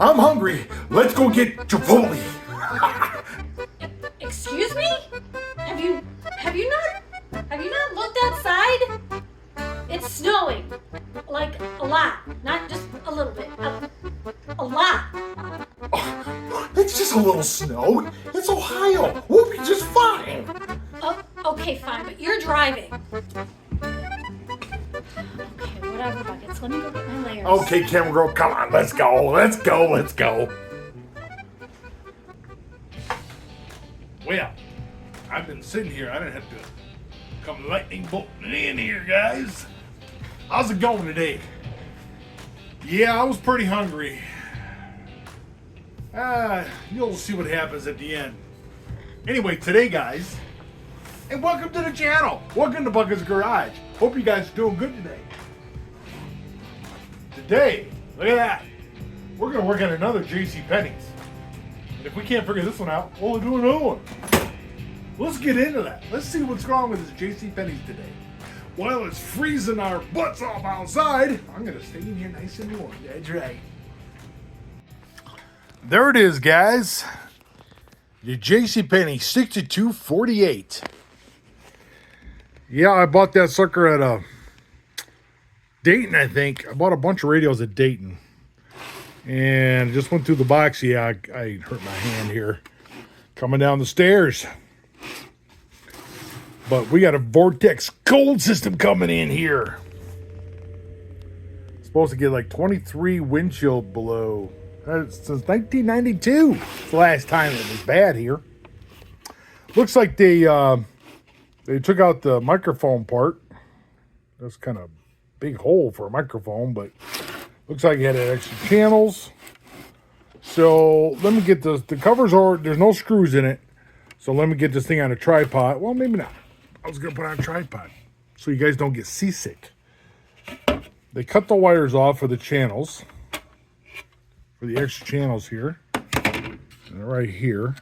I'm hungry. Let's go get Chipotle. Excuse me? Have you not looked outside? It's snowing. Like a lot. Not just a little bit. A lot. It's just a little snow. It's Ohio. We'll be just fine. Oh, okay, fine, but you're driving. Okay, whatever, Buckets. Let me go get my layers. Okay, camera girl, come on. Let's go. Let's go. Let's go. Well, I've been sitting here. I didn't have to come lightning bolting in here, guys. How's it going today? Yeah, I was pretty hungry. You'll see what happens at the end. Anyway, today, guys, and welcome to the channel. Welcome to Bucket's Garage. Hope you guys are doing good today. Today, look at that. We're going to work on another JCPenney's. And if we can't figure this one out, we'll do another one. Let's get into that. Let's see what's wrong with this JCPenney's today. While it's freezing our butts off outside, I'm going to stay in here nice and warm. That's right. There it is, guys. The JCPenney 62.48. Yeah, I bought that sucker at Dayton, I think. I bought a bunch of radios at Dayton. And just went through the box. Yeah, I hurt my hand here coming down the stairs. But we got a Vortex cold system coming in here. Supposed to get like 23 wind chill below. Since 1992. It's the last time it was bad here. Looks like they took out the microphone part. That's kind of big hole for a microphone, but looks like it had extra channels. So let me get this. The covers are, there's no screws in it. So let me get this thing on a tripod. Well, maybe not. I was going to put it on a tripod so you guys don't get seasick. They cut the wires off for the channels. For the extra channels here. And right here.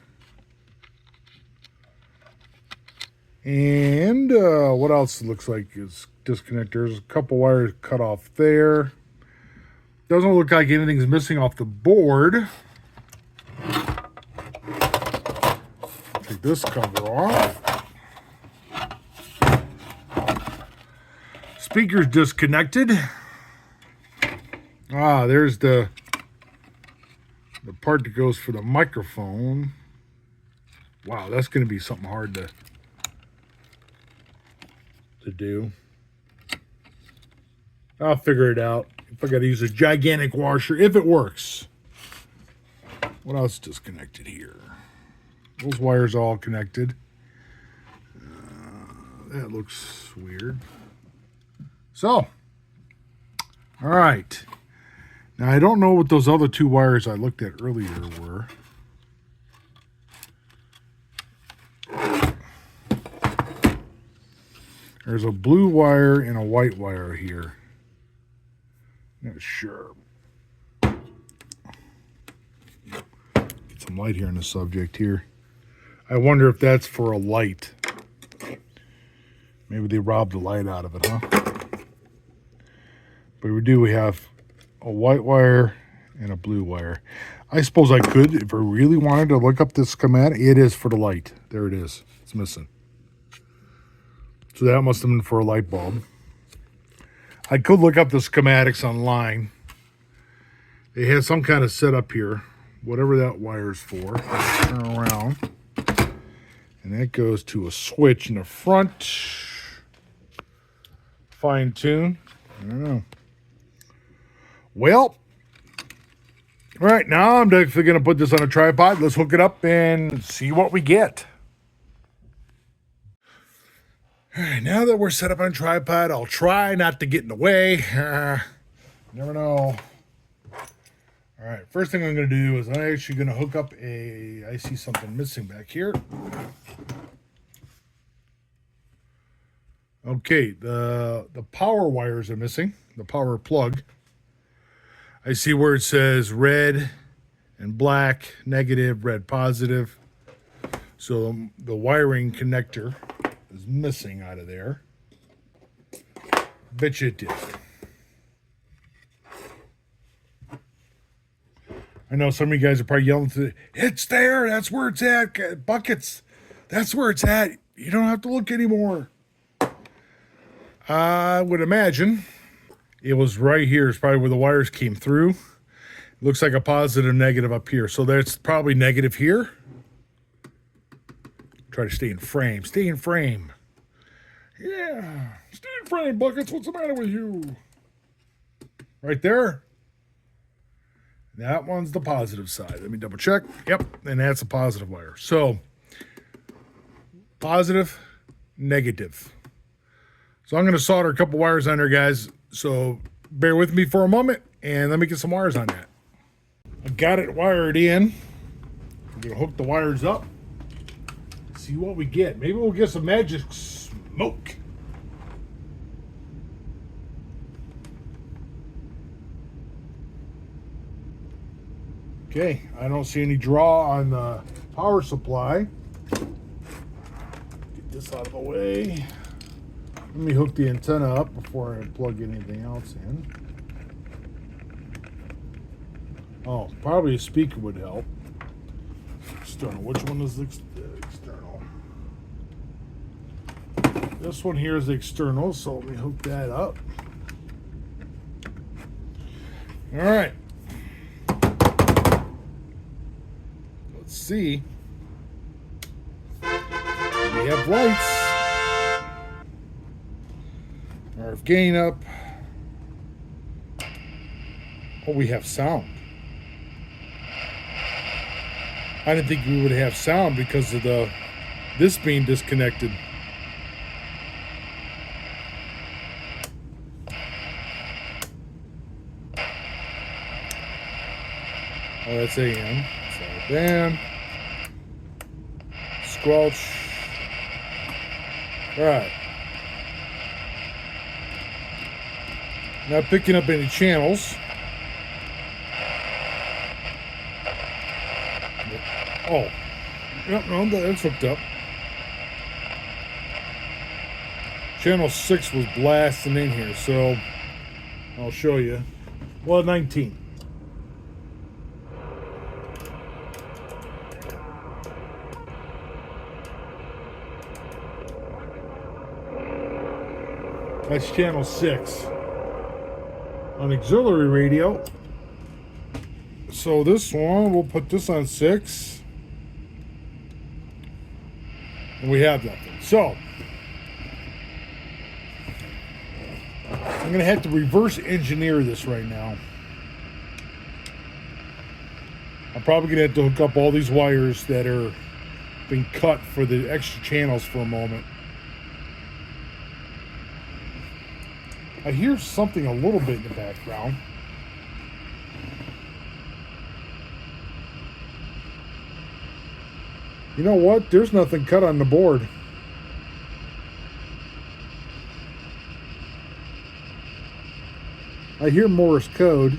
And what else it looks like is disconnectors. A couple wires cut off there. Doesn't look like anything's missing off the board. Take this cover off. Speaker's disconnected. Ah, there's the part that goes for the microphone. Wow, that's going to be something hard to do. I'll figure it out. If I got to use a gigantic washer, if it works. What else is disconnected here? Those wires all connected. That looks weird. So, all right. Now, I don't know what those other two wires I looked at earlier were. There's a blue wire and a white wire here. Not sure. Get some light here on the subject here. I wonder if that's for a light. Maybe they robbed the light out of it, huh? But we have a white wire and a blue wire. I suppose I could, if I really wanted to look up this schematic. It is for the light. There it is. It's missing. So that must have been for a light bulb. I could look up the schematics online. They had some kind of setup here. Whatever that wire's for. Turn around. And that goes to a switch in the front. Fine tune. I don't know. Well, all right, now I'm definitely going to put this on a tripod. Let's hook it up and see what we get. All right, now that we're set up on a tripod, I'll try not to get in the way. Never know. All right, first thing I'm going to do is I'm actually going to hook up I see something missing back here. Okay, the power wires are missing, the power plug. I see where it says red and black, negative, red, positive. So the wiring connector is missing out of there. Bet you it did. I know some of you guys are probably yelling to it's there. That's where it's at. Buckets. That's where it's at. You don't have to look anymore. I would imagine it was right here. It's probably where the wires came through. Looks like a positive, negative up here. So that's probably negative here. Try to stay in frame. Stay in frame. Yeah. Stay in frame, Buckets. What's the matter with you? Right there. That one's the positive side. Let me double check. Yep. And that's a positive wire. So positive, negative. So I'm going to solder a couple wires on there, guys. So bear with me for a moment and let me get some wires on that. I got it wired in. I'm going to hook the wires up. See what we get. Maybe we'll get some magic smoke. Okay, I don't see any draw on the power supply. Get this out of the way. Let me hook the antenna up before I plug anything else in. Oh, probably a speaker would help. External. Which one is the external? This one here is the external, so let me hook that up. All right. Let's see. We have lights. RF gain up. Oh, we have sound. I didn't think we would have sound because of this being disconnected. Oh, that's AM. So down. Squelch. All right. Not picking up any channels. Oh. Yep, no, that's hooked up. Channel 6 was blasting in here, so I'll show you. Well, 19. That's channel 6 on auxiliary radio. So this one, we'll put this on 6. And we have nothing. So I'm going to have to reverse engineer this right now. I'm probably going to have to hook up all these wires that are being cut for the extra channels for a moment. I hear something a little bit in the background. You know what? There's nothing cut on the board. I hear Morse code.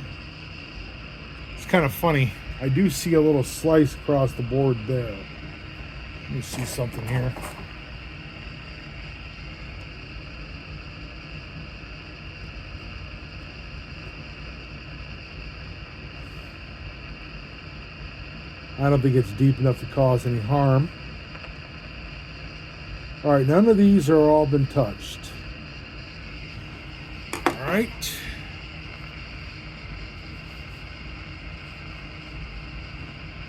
It's kind of funny. I do see a little slice across the board there. Let me see something here. I don't think it's deep enough to cause any harm. All right, none of these are all been touched. All right.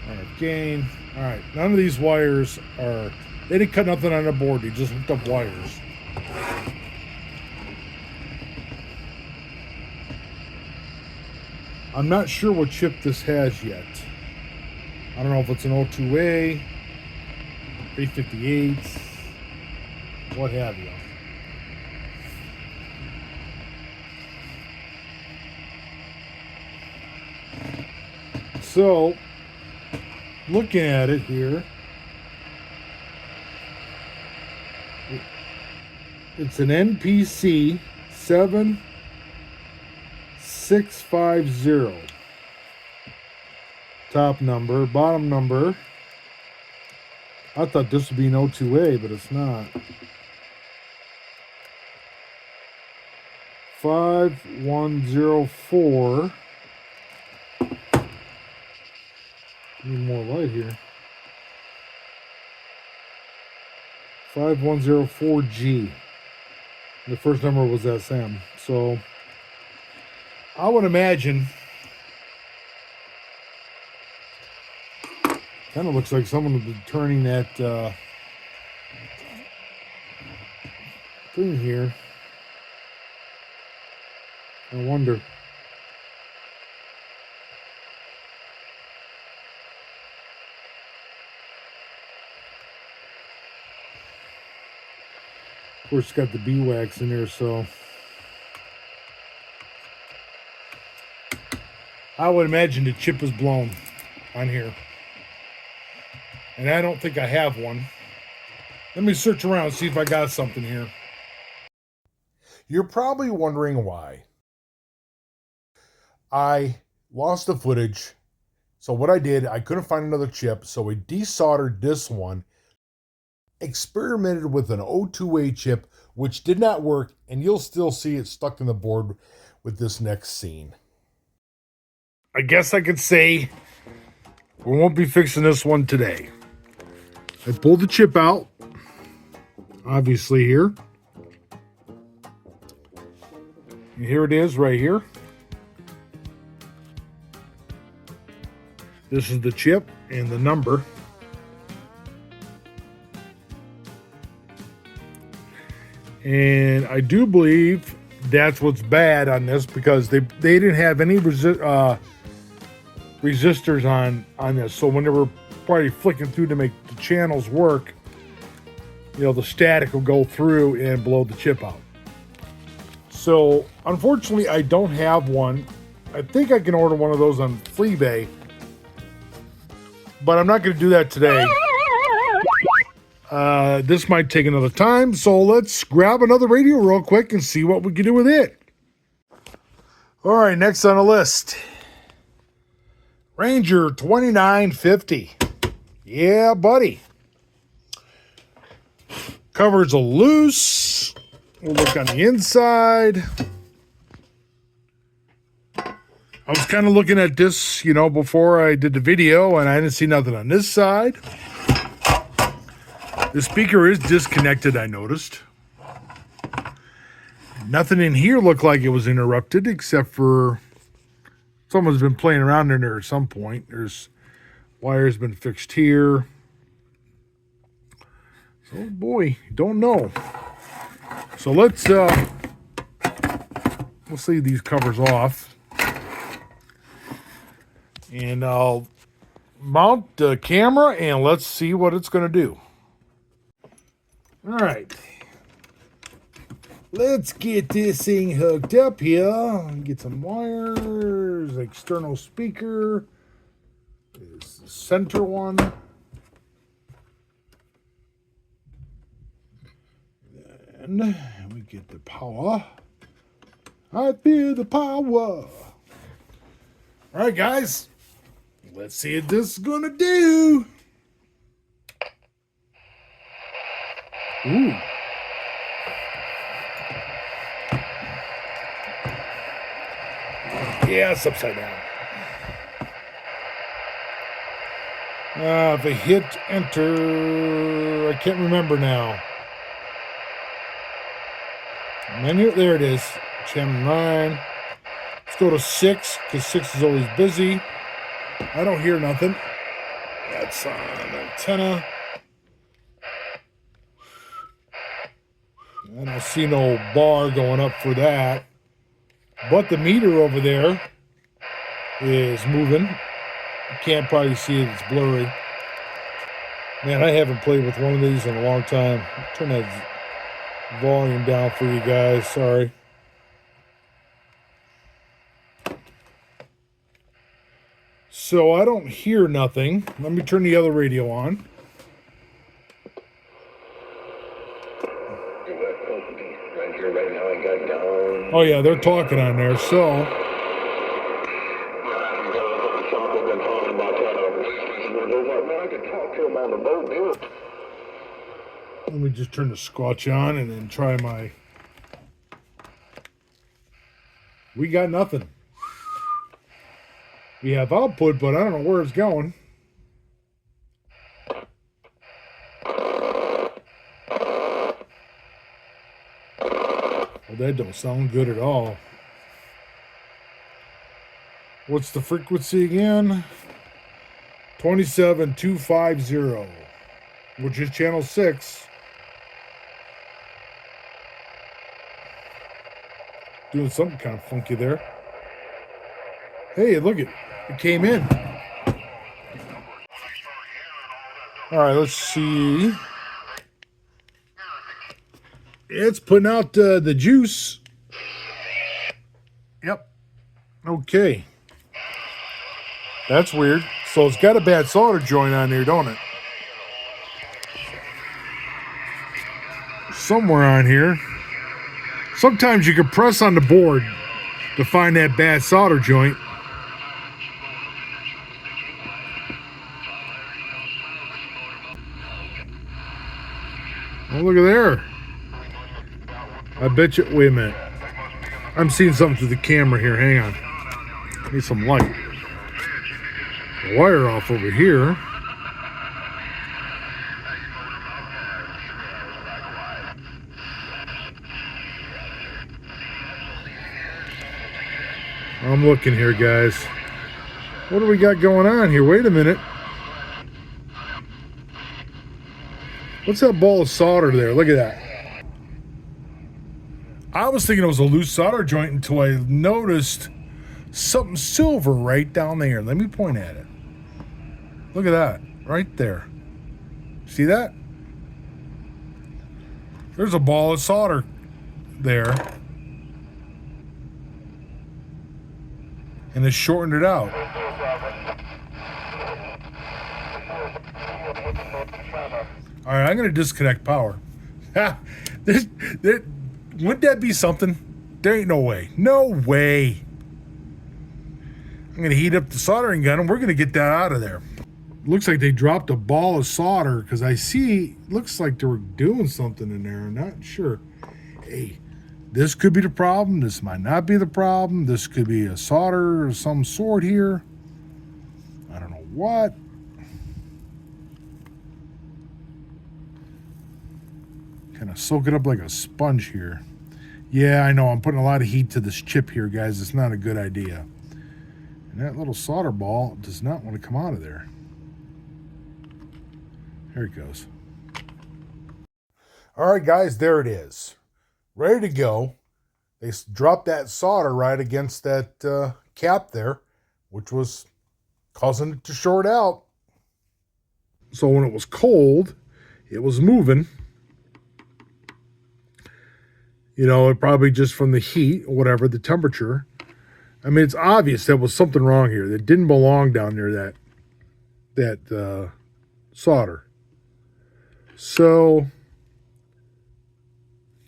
All right, gain. All right, none of these wires are, they didn't cut nothing on the board, they just hooked up wires. I'm not sure what chip this has yet. I don't know if it's an O2A, 858, what have you. So, looking at it here, it's an NPC 7650. Top number, bottom number. I thought this would be an O2A, but it's not. 5104. Need more light here. 5104G. The first number was SM. So I would imagine kind of looks like someone would be turning that thing here. I wonder. Of course, it's got the beeswax in there, so I would imagine the chip is blown on here. And I don't think I have one. Let me search around and see if I got something here. You're probably wondering why. I lost the footage. So what I did, I couldn't find another chip, so I desoldered this one, experimented with an O2A chip, which did not work, and you'll still see it stuck in the board with this next scene. I guess I could say we won't be fixing this one today. I pulled the chip out, obviously here. And here it is right here. This is the chip and the number. And I do believe that's what's bad on this, because they didn't have any resistors on this. So when they were probably flicking through to make the channels work, the static will go through and blow the chip out. So unfortunately, I don't have one. I think I can order one of those on Freebay, but I'm not going to do that today. This might take another time, so let's grab another radio real quick and see what we can do with it. All right, next on the list, Ranger 2950. Yeah, buddy. Covers are loose. We'll look on the inside. I was kind of looking at this, before I did the video, and I didn't see nothing on this side. The speaker is disconnected, I noticed. Nothing in here looked like it was interrupted, except for someone's been playing around in there at some point. There's wires been fixed here. So, boy, don't know. So we'll see these covers off. And I'll mount the camera and let's see what it's going to do. All right. Let's get this thing hooked up here. Get some wires. External speaker. Is the center one. Then we get the power. I feel the power. All right, guys. Let's see what this is going to do. Ooh. Yeah, it's upside down. If I hit enter, I can't remember now. Menu, there it is. Channel 9. Let's go to 6, because 6 is always busy. I don't hear nothing. That's on antenna. I don't see no bar going up for that. But the meter over there is moving. You can't probably see it, it's blurry. Man, I haven't played with one of these in a long time. Turn that volume down for you guys, sorry. So I don't hear nothing. Let me turn the other radio on. Oh yeah, they're talking on there, so. Let me just turn the squatch on and then try my. We got nothing. We have output, but I don't know where it's going. That don't sound good at all. What's the frequency again? 27250, which is channel 6. Doing something kind of funky there. Hey, look it came in. All right, let's see. It's putting out the juice. Yep. Okay. That's weird. So it's got a bad solder joint on there, don't it? Somewhere on here. Sometimes you can press on the board to find that bad solder joint. Oh, look at there. I bet you. Wait a minute. I'm seeing something through the camera here. Hang on. Need some light. The wire off over here. I'm looking here, guys. What do we got going on here? Wait a minute. What's that ball of solder there? Look at that. I was thinking it was a loose solder joint until I noticed something silver right down there. Let me point at it. Look at that. Right there. See that? There's a ball of solder there. And it shortened it out. All right, I'm going to disconnect power. Wouldn't that be something? There ain't no way. No way. I'm going to heat up the soldering gun and we're going to get that out of there. Looks like they dropped a ball of solder because I see, looks like they were doing something in there. I'm not sure. Hey, this could be the problem. This might not be the problem. This could be a solder of some sort here. I don't know what. Kind of soak it up like a sponge here. Yeah, I know. I'm putting a lot of heat to this chip here, guys. It's not a good idea. And that little solder ball does not want to come out of there. There it goes. All right, guys, there it is. Ready to go. They dropped that solder right against that cap there, which was causing it to short out. So when it was cold, it was moving. You know, it probably just from the heat or whatever, the temperature. I mean, it's obvious there was something wrong here that didn't belong down there, that solder. So,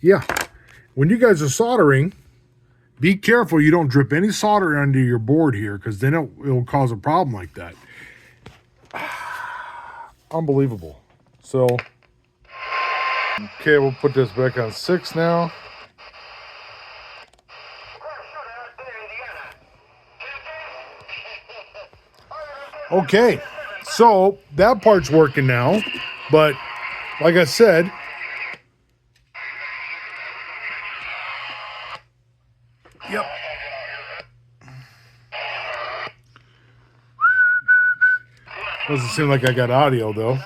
yeah. When you guys are soldering, be careful you don't drip any solder onto your board here because then it'll cause a problem like that. Unbelievable. So, okay, we'll put this back on 6 now. Okay, so that part's working now, but like I said, yep. Doesn't seem like I got audio though.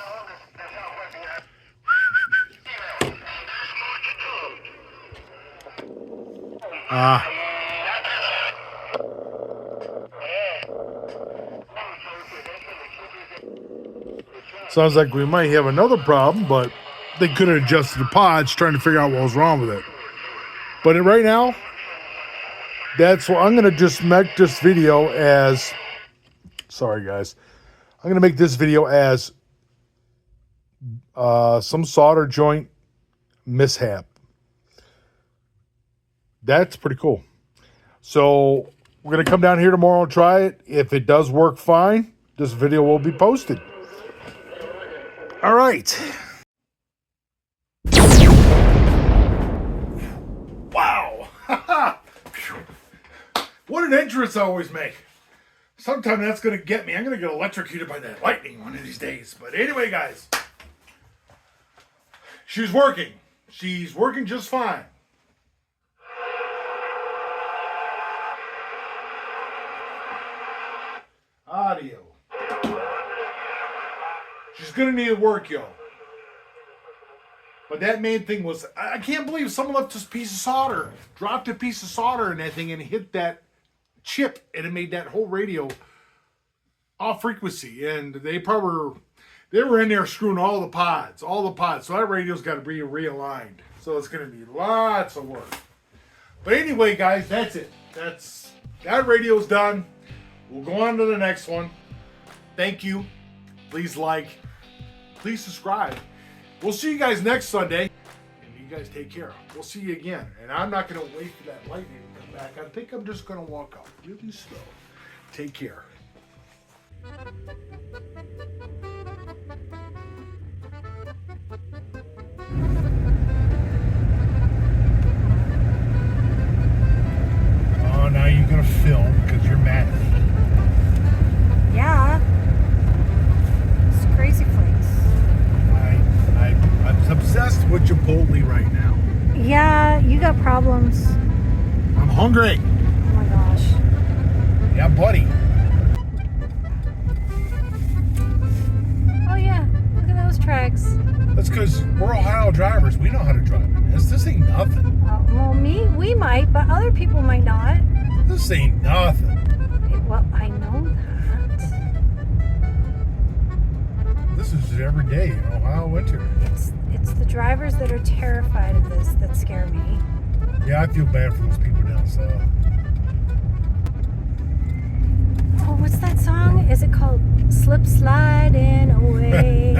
Sounds like we might have another problem, but they could have adjusted the pods trying to figure out what was wrong with it. But right now, that's what I'm going to just make this video as, sorry guys, I'm going to make this video as some solder joint mishap. That's pretty cool. So we're going to come down here tomorrow and try it. If it does work fine, this video will be posted. All right. Wow. What an entrance I always make. Sometime that's going to get me. I'm going to get electrocuted by that lightning one of these days. But anyway, guys. She's working. She's working just fine. audio. She's gonna need work, yo. But that main thing was, I can't believe someone left this piece of solder, dropped a piece of solder in that thing and hit that chip, and it made that whole radio off frequency. And they were in there screwing all the pods. So that radio's got to be realigned. So it's going to be lots of work. But anyway, guys, that's it. That radio's done. We'll go on to the next one. Thank you. Please like. Please subscribe. We'll see you guys next Sunday. And you guys take care. We'll see you again. And I'm not going to wait for that lightning to come back. I think I'm just going to walk up really slow. Take care. Oh, now you're going to film because you're mad at me. Yeah. It's crazy place. I'm obsessed with Chipotle right now. Yeah, you got problems. I'm hungry. Oh my gosh. Yeah, buddy. Oh yeah, look at those tracks. That's because we're Ohio drivers. We know how to drive in this. This ain't nothing. Well, we might, but other people might not. This ain't nothing. Well, I know that. This is every day in Ohio winter. It's the drivers that are terrified of this that scare me. Yeah, I feel bad for those people down south. Oh, what's that song? Is it called Slip Sliding Away?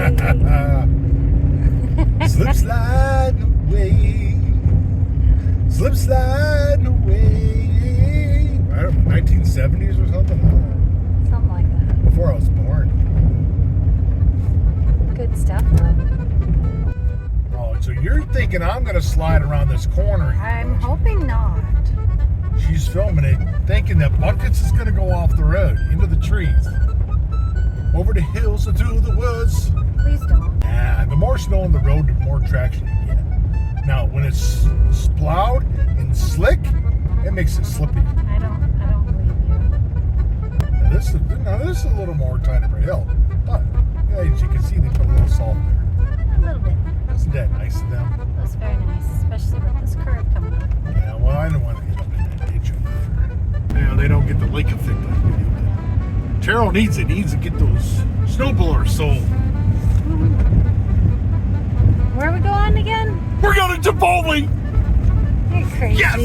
Slip sliding away. Slip sliding away. I don't know, 1970s or something? Something like that. Before I was born. Good stuff, though. Oh, so you're thinking I'm going to slide around this corner here? I'm hoping not. She's filming it, thinking that buckets is going to go off the road, into the trees, over the hills and through the woods. Please don't. Nah, the more snow on the road, the more traction you get. Now, when it's plowed and slick, it makes it slippy. I don't believe you. Now this is a little more tight of a hill, but yeah, as you can see, they put a little salt there. A little bit. Isn't that nice of them? That's very nice, especially with this curve coming up. Yeah, well, I don't want to get up in that ditch over there. Yeah, they don't get the lake effect like we do. But Terrell needs it. He needs to get those snowblowers sold. Where are we going again? We're going to Chipotle! You're crazy. Yes!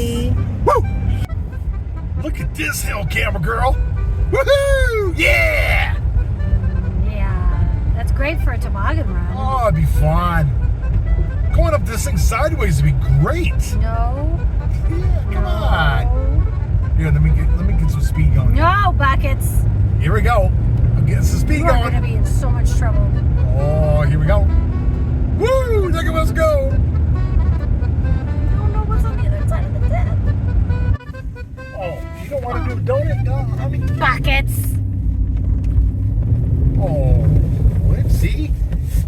Woo! Look at this hill, camera girl! Woohoo! Yeah! Yeah, that's great for a toboggan run. Oh, it'd be fun. Going up this thing sideways would be great. No. Yeah, come on. Here, let me get some speed going. No, buckets. Here we go. I'm getting some speed We're going. going to be in so much trouble. Oh, here we go. Woo! Look at us go. I don't know what's on the other side of the tent. Oh, you don't want to do a donut? No, honey. Buckets. Oh, let's see.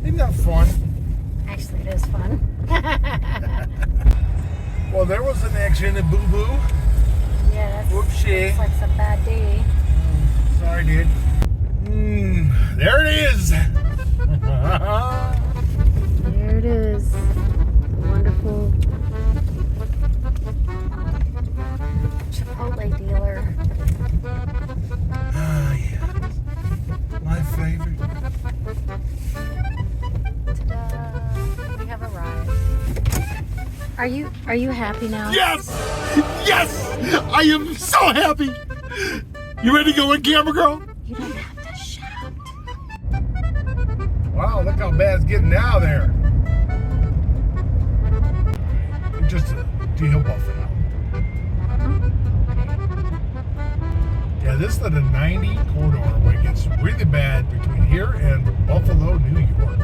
Isn't that fun? Actually, it is fun. Well, there was an accident at Boo Boo. Yeah, that's Whoopsie. looks like some bad day. Sorry, dude. There it is. There it is. Wonderful Chipotle dealer. Ah, yeah. My favorite. Ta-da. We have arrived. Are you happy now? Yes! Yes! I am so happy! You ready to go in, camera girl? You don't have to shout. Wow, look how bad it's getting now there. Just a hill buffer now. Yeah, this is the 90 corridor where it gets really bad between here and Buffalo, New York.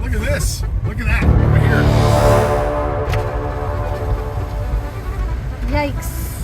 Look at this. Look at that over here. Yikes.